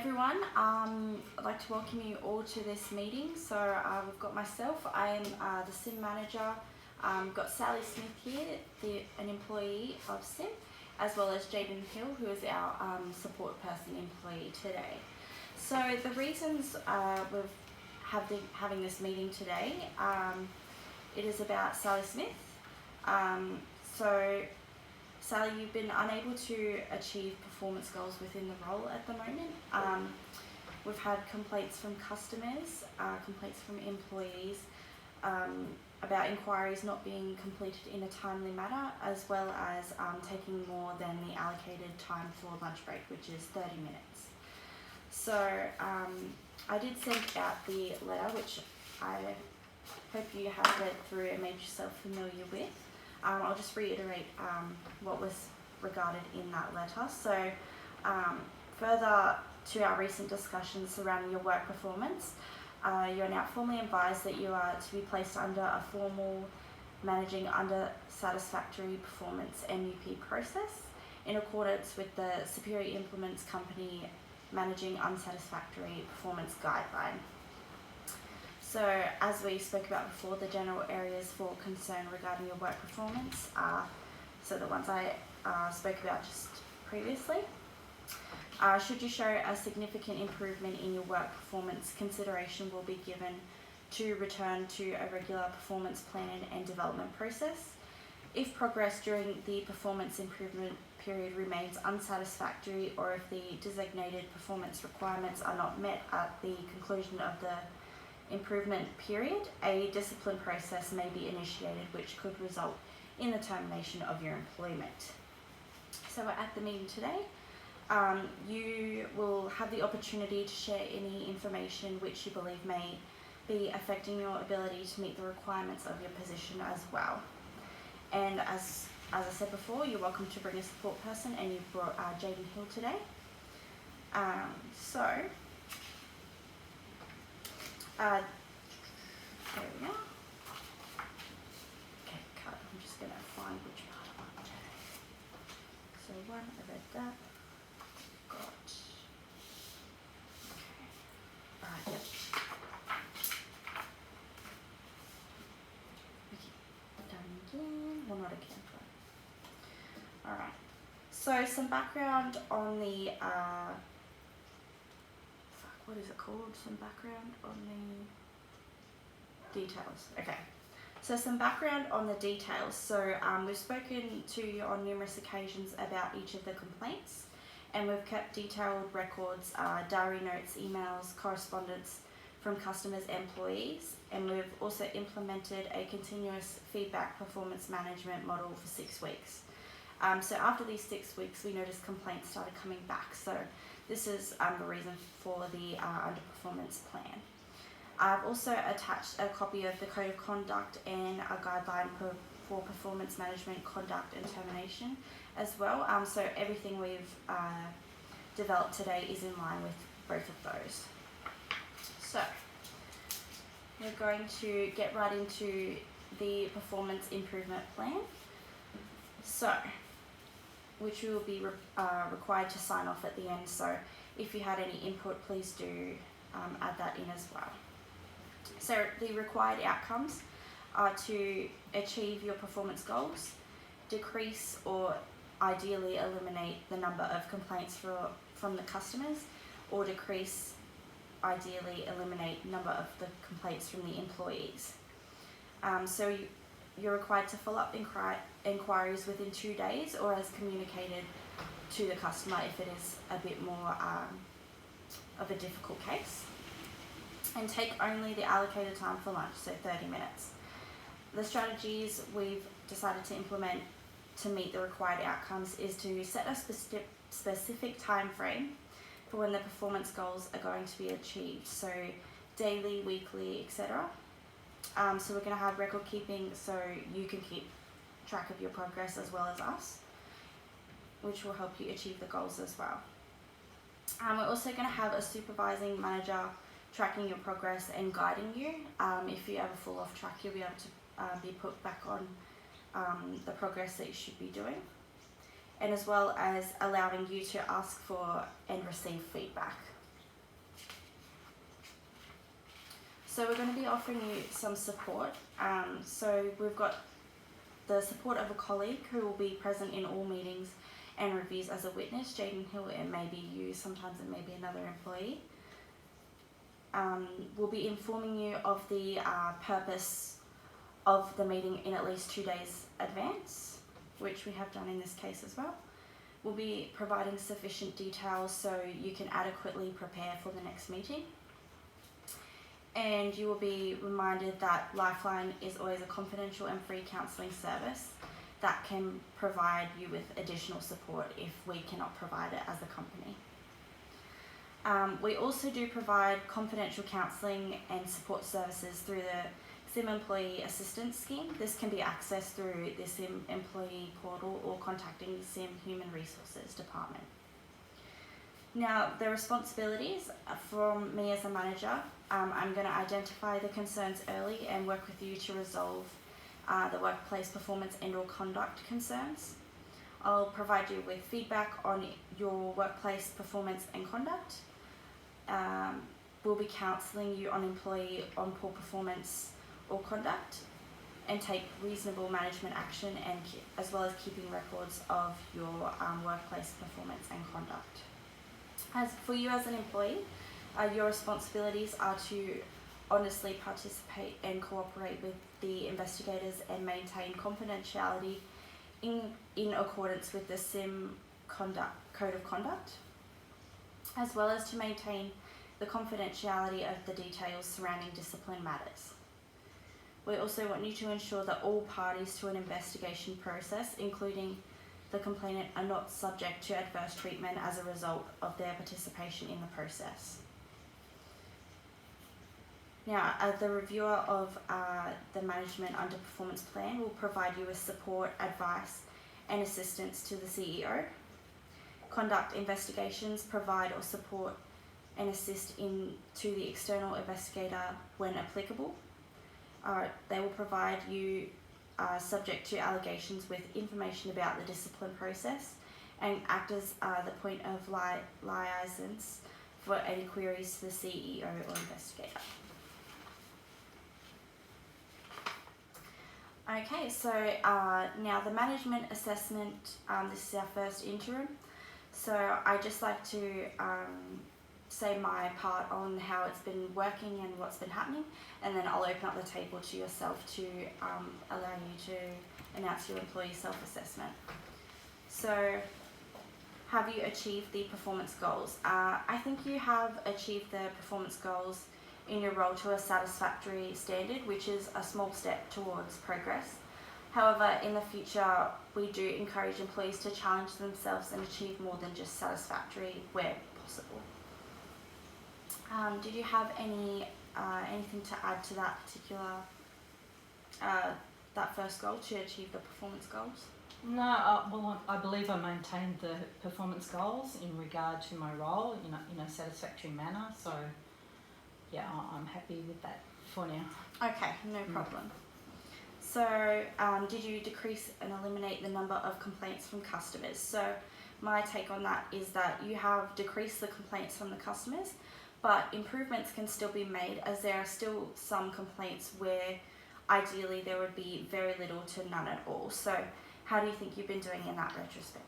everyone, I'd like to welcome you all to this meeting. So we've got myself, I am the SIM manager. We've got Sally Smith here, an employee of SIM, as well as Jaden Hill, who is our support person employee today. So the reasons we're having this meeting today, it is about Sally Smith. So Sally, you've been unable to achieve performance goals within the role at the moment. We've had complaints from customers, complaints from employees about inquiries not being completed in a timely manner, as well as taking more than the allocated time for lunch break, which is 30 minutes. So I did send out the letter, which I hope you have read through and made yourself familiar with. I'll just reiterate what was regarded in that letter. So further to our recent discussions surrounding your work performance, you're now formally advised that you are to be placed under a formal managing under satisfactory performance MUP process in accordance with the Superior Implements Company Managing Unsatisfactory Performance Guideline. So as we spoke about before, the general areas for concern regarding your work performance are the ones I spoke about just previously. Should you show a significant improvement in your work performance, consideration will be given to return to a regular performance plan and development process. If progress during the performance improvement period remains unsatisfactory, or if the designated performance requirements are not met at the conclusion of the improvement period, a discipline process may be initiated, which could result in the termination of your employment. So at the meeting today, you will have the opportunity to share any information which you believe may be affecting your ability to meet the requirements of your position as well. And as I said before, you're welcome to bring a support person, and you've brought Jaden Hill today. There we go. Okay, cut. I'm just going to find which part I want to. So one, I read that. Got. Okay. Alright, yep. Okay. Done again. Well, not again. Alright. So some background on the what is it called? Some background on the details. Okay, so some background on the details. So we've spoken to you on numerous occasions about each of the complaints, and we've kept detailed records, diary notes, emails, correspondence from customers, employees, and we've also implemented a continuous feedback performance management model for 6 weeks. So after these 6 weeks, we noticed complaints started coming back. So this is the reason for the underperformance plan. I've also attached a copy of the Code of Conduct and a guideline for performance management conduct and termination as well. So everything we've developed today is in line with both of those. So we're going to get right into the performance improvement plan. So which you will be required to sign off at the end. So if you had any input, please do add that in as well. So the required outcomes are to achieve your performance goals, decrease or ideally eliminate the number of complaints from the customers, or decrease, ideally eliminate number of the complaints from the employees. So you're required to follow up inquiries within 2 days, or as communicated to the customer if it is a bit more of a difficult case. And take only the allocated time for lunch, so 30 minutes. The strategies we've decided to implement to meet the required outcomes is to set a specific time frame for when the performance goals are going to be achieved, so daily, weekly, etc. So we're going to have record keeping so you can keep track of your progress as well as us, which will help you achieve the goals as well. We're also going to have a supervising manager tracking your progress and guiding you. If you ever fall off track, you'll be able to be put back on the progress that you should be doing. and as well as allowing you to ask for and receive feedback. So we're going to be offering you some support. So we've got the support of a colleague who will be present in all meetings and reviews as a witness. Jaden Hill, it may be you, sometimes it may be another employee. We'll be informing you of the purpose of the meeting in at least 2 days advance, which we have done in this case as well. We'll be providing sufficient details so you can adequately prepare for the next meeting. And you will be reminded that Lifeline is always a confidential and free counselling service that can provide you with additional support if we cannot provide it as a company. We also do provide confidential counselling and support services through the SIM Employee Assistance Scheme. This can be accessed through the SIM Employee Portal or contacting the SIM Human Resources Department. Now, the responsibilities from me as a manager, I'm going to identify the concerns early and work with you to resolve the workplace performance and or conduct concerns. I'll provide you with feedback on your workplace performance and conduct. We'll be counselling you on employee on poor performance or conduct and take reasonable management action, and as well as keeping records of your workplace performance and conduct. As for you as an employee, your responsibilities are to honestly participate and cooperate with the investigators and maintain confidentiality in accordance with the SIM Code of Conduct, as well as to maintain the confidentiality of the details surrounding discipline matters. We also want you to ensure that all parties to an investigation process, including the complainant, are not subject to adverse treatment as a result of their participation in the process. Now, the reviewer of the management underperformance plan will provide you with support, advice and assistance to the CEO. Conduct investigations, provide or support and assist to the external investigator when applicable. They will provide you subject to allegations with information about the discipline process and act as the point of liaisons for any queries to the CEO or investigator. Okay, so now the management assessment, this is our first interim. So I'd just like to say my part on how it's been working and what's been happening, and then I'll open up the table to yourself to allow you to announce your employee self-assessment. So, have you achieved the performance goals? I think you have achieved the performance goals in your role to a satisfactory standard, which is a small step towards progress. However, in the future, we do encourage employees to challenge themselves and achieve more than just satisfactory where possible. Did you have anything to add to that particular, that first goal, to achieve the performance goals? No, well, I believe I maintained the performance goals in regard to my role in a satisfactory manner. So, yeah, I'm happy with that for now. Okay, no problem. So, did you decrease and eliminate the number of complaints from customers? So, my take on that is that you have decreased the complaints from the customers, but improvements can still be made, as there are still some complaints where ideally there would be very little to none at all. So, how do you think you've been doing in that retrospect?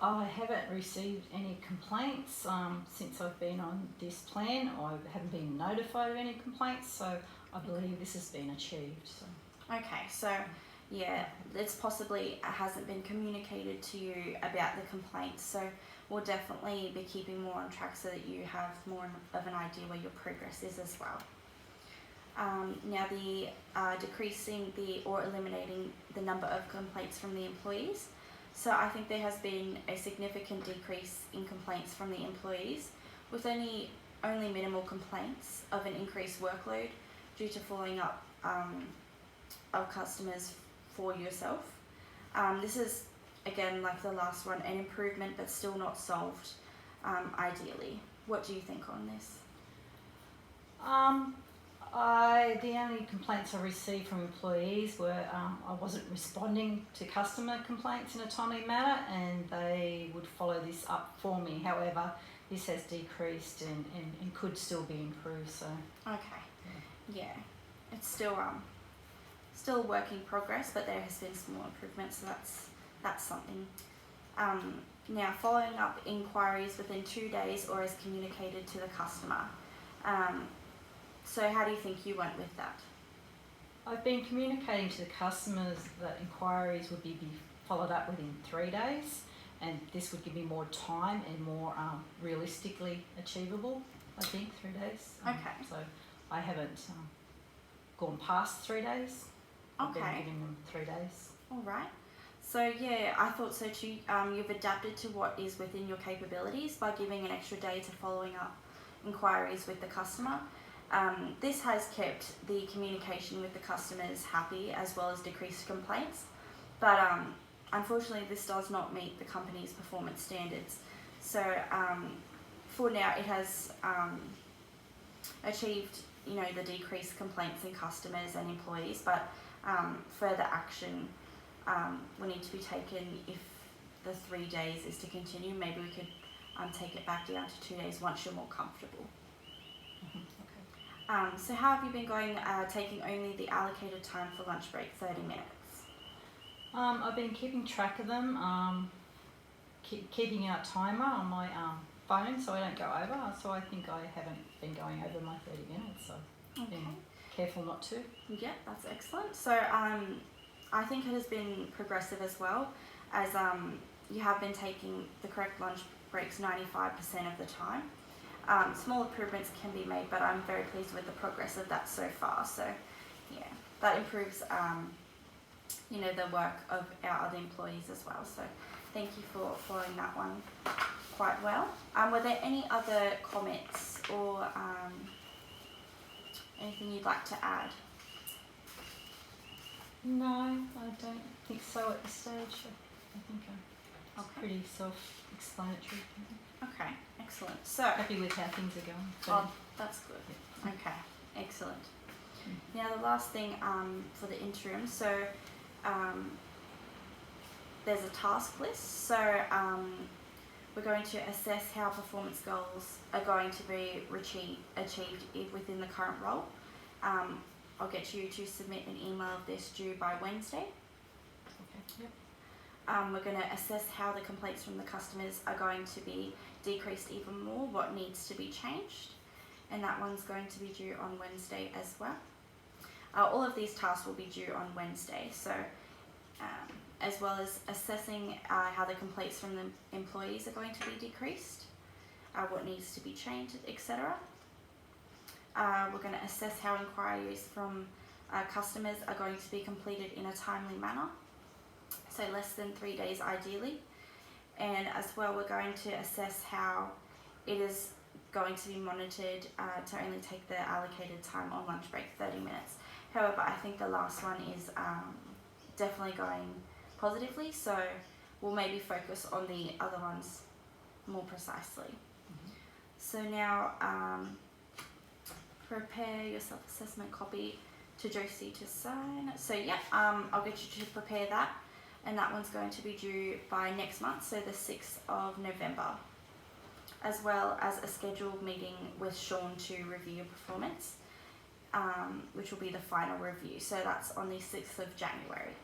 I haven't received any complaints since I've been on this plan. I haven't been notified of any complaints, so I believe this has been achieved. So. Okay, so yeah, it's possibly hasn't been communicated to you about the complaints, so we'll definitely be keeping more on track so that you have more of an idea where your progress is as well. Now, the decreasing or eliminating the number of complaints from the employees. So I think there has been a significant decrease in complaints from the employees, with only minimal complaints of an increased workload due to following up of customers for yourself. This is, again, like the last one, an improvement but still not solved ideally. What do you think on this? The only complaints I received from employees were I wasn't responding to customer complaints in a timely manner, and they would follow this up for me. However, this has decreased and could still be improved. So. Okay. yeah, it's still a work in progress, but there has been small improvements, so that's something. Now, following up inquiries within 2 days or as communicated to the customer. So how do you think you went with that? I've been communicating to the customers that inquiries would be followed up within 3 days, and this would give me more time and more realistically achievable, I think, 3 days. Okay. So I haven't gone past 3 days. I've been Okay. giving them 3 days. All right. So yeah, I thought so too. You've adapted to what is within your capabilities by giving an extra day to following up inquiries with the customer. This has kept the communication with the customers happy as well as decreased complaints, but unfortunately this does not meet the company's performance standards. So for now it has achieved, the decreased complaints in customers and employees, but further action will need to be taken if the 3 days is to continue. Maybe we could take it back down to 2 days once you're more comfortable. Okay. So how have you been going, taking only the allocated time for lunch break, 30 minutes? I've been keeping track of them, keeping a timer on my phone so I don't go over. So I think I haven't been going over my 30 minutes, so I've been careful not to. Yeah, that's excellent. So I think it has been progressive as well, as you have been taking the correct lunch breaks 95% of the time. Small improvements can be made, but I'm very pleased with the progress of that so far. So yeah, that improves the work of our other employees as well. So thank you for following that one quite well. Were there any other comments or anything you'd like to add? No, I don't think so at this stage. I think it's pretty self-explanatory. Okay, excellent. So Happy with how things are going. oh, that's good. Okay, excellent. Now the last thing for the interim, so there's a task list. So we're going to assess how performance goals are going to be achieved within the current role. I'll get you to submit an email of this due by Wednesday. Okay. Yep. We're going to assess how the complaints from the customers are going to be decreased even more, what needs to be changed, and that one's going to be due on Wednesday as well. All of these tasks will be due on Wednesday, so as well as assessing how the complaints from the employees are going to be decreased, what needs to be changed, etc. We're going to assess how inquiries from customers are going to be completed in a timely manner, so less than 3 days ideally. And as well, we're going to assess how it is going to be monitored to only take the allocated time on lunch break, 30 minutes. However, I think the last one is definitely going positively, so we'll maybe focus on the other ones more precisely. So now prepare your self-assessment copy to Josie to sign. So yeah, I'll get you to prepare that, and that one's going to be due by next month, so the 6th of November, as well as a scheduled meeting with Sean to review your performance, which will be the final review. So that's on the 6th of January.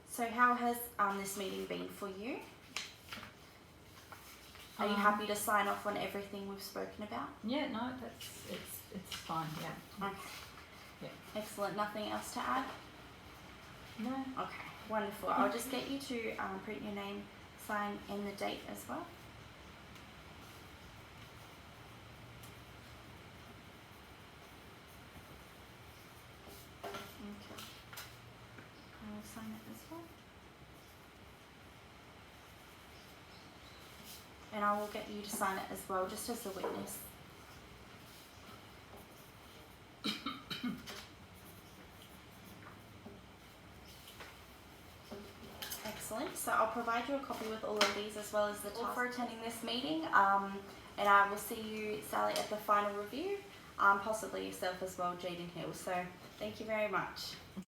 So how has this meeting been for you? Are you happy to sign off on everything we've spoken about? Yeah, no, it's fine. Yeah. Okay. Yeah. Excellent. Nothing else to add? No. Okay. Wonderful. I'll just get you to print your name, sign, and the date as well. Okay. I'll sign it as well. And I will get you to sign it as well, just as a witness. Excellent. So I'll provide you a copy with all of these as well as the task for attending this meeting. And I will see you, Sally, at the final review, possibly yourself as well, Jaden Hill. So thank you very much.